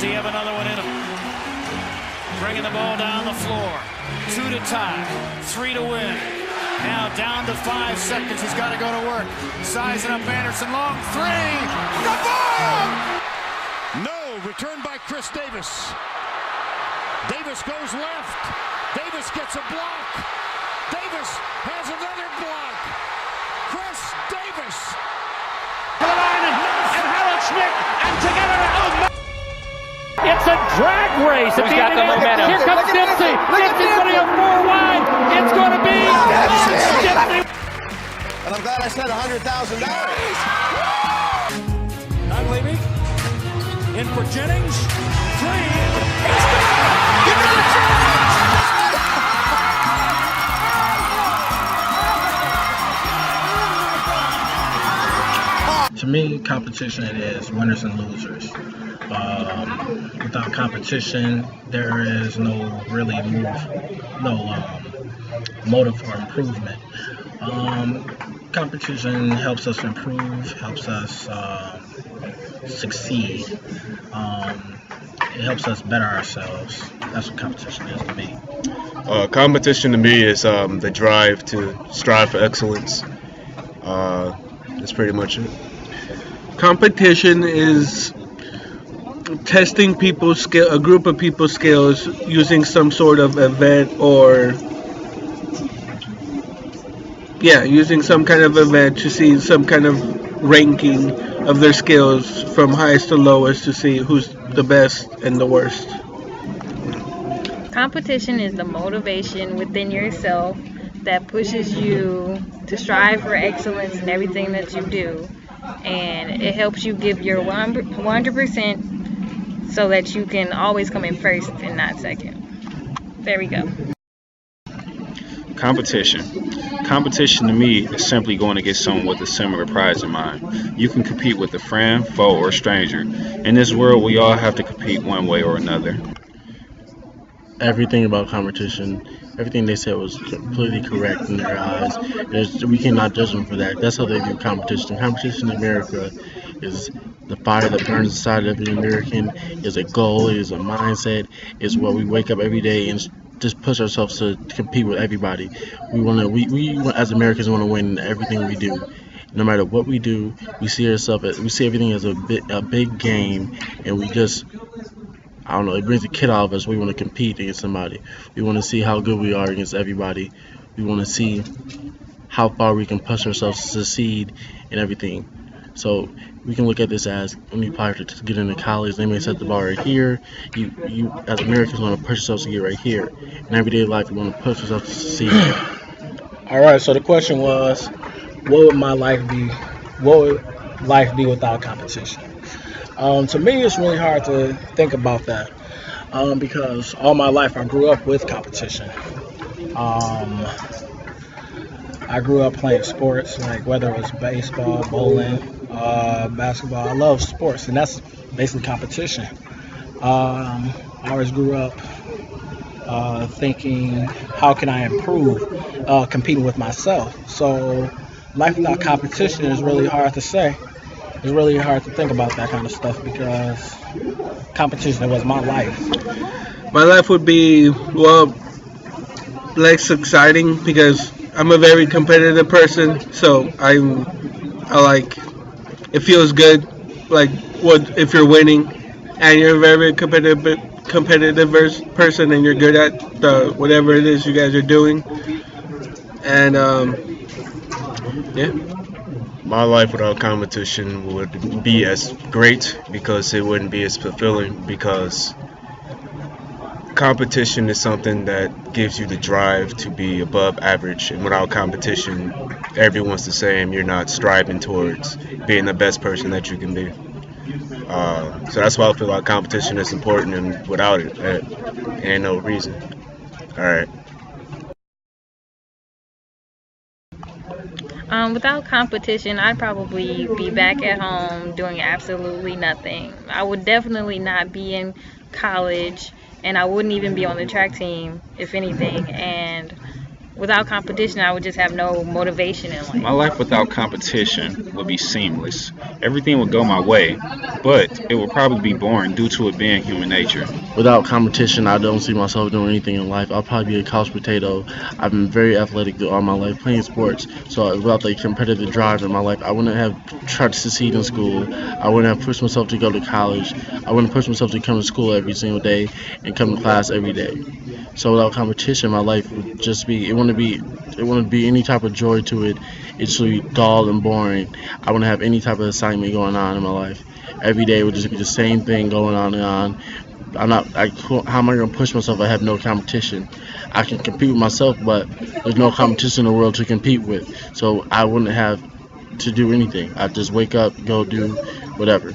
he have another one in him? Bringing the ball down the floor. 2 to tie, 3 to win. Now down to 5 seconds. He's got to go to work. Sizing up Anderson. Long three. The ball! No. Returned by Chris Davis. Davis goes left. Davis gets a block. Davis has another block. Chris Davis. To the line and Harold Schmidt and together. It's a drag race. Who's got the momentum? Here comes Dempsey. Dempsey's going to go 4 wide. It's going to be Dempsey. And I'm glad I spent $100,000. Not leaving. In for Jennings. 3. To me, competition is winners and losers. Without competition, there is no motive for improvement. Competition helps us improve, helps us succeed. It helps us better ourselves. That's what competition is to me. Competition to me is the drive to strive for excellence. That's pretty much it. Competition is testing people's skill, a group of people's skills using some sort of event using some kind of event to see some kind of ranking of their skills from highest to lowest to see who's the best and the worst. Competition is the motivation within yourself that pushes you to strive for excellence in everything that you do. And it helps you give your 100% so that you can always come in first and not second. There we go. Competition to me is simply going against someone with a similar prize in mind. You can compete with a friend, foe, or stranger. In this world, we all have to compete one way or another. Everything about competition, everything they said was completely correct in their eyes. We cannot judge them for that. That's how they view competition. Competition in America is the fire that burns inside of every American, is a goal, is a mindset, is what we wake up every day and just push ourselves to compete with everybody. We as Americans want to win in everything we do. No matter what we do, we see everything as a big game, and we just, I don't know, it brings the kid out of us. We want to compete against somebody. We want to see how good we are against everybody. We want to see how far we can push ourselves to succeed in everything. So we can look at this as when you apply to get into college, they may set the bar right here. You as Americans want to push yourselves to get right here. In everyday life, you want to push yourself to succeed. All right. So the question was, what would life be without competition? To me, it's really hard to think about that because all my life I grew up with competition. I grew up playing sports, like whether it was baseball, bowling, basketball. I love sports, and that's basically competition. I always grew up thinking, how can I improve, competing with myself. So life without competition is really hard to say. It's really hard to think about that kind of stuff because competition was my life. My life would be, less exciting because I'm a very competitive person, so I like, it feels good, like what if you're winning and you're a very competitive person and you're good at whatever it is you guys are doing, and My life without competition would be as great because it wouldn't be as fulfilling, because competition is something that gives you the drive to be above average, and without competition, everyone's the same. You're not striving towards being the best person that you can be. So that's why I feel like competition is important, and without it, ain't no reason. All right. Without competition, I'd probably be back at home doing absolutely nothing. I would definitely not be in college, and I wouldn't even be on the track team, if anything. And without competition, I would just have no motivation in life. My life without competition would be seamless. Everything would go my way, but it would probably be boring due to it being human nature. Without competition, I don't see myself doing anything in life. I'll probably be a couch potato. I've been very athletic all my life, playing sports. So without the competitive drive in my life, I wouldn't have tried to succeed in school. I wouldn't have pushed myself to go to college. I wouldn't push myself to come to school every single day and come to class every day. So without competition, my life would just be, it wouldn't be any type of joy to it. It should be dull and boring. I wouldn't have any type of excitement going on in my life. Every day would just be the same thing going on and on. How am I going to push myself? I have no competition. I can compete with myself, but there's no competition in the world to compete with. So I wouldn't have to do anything. I just wake up, go do whatever.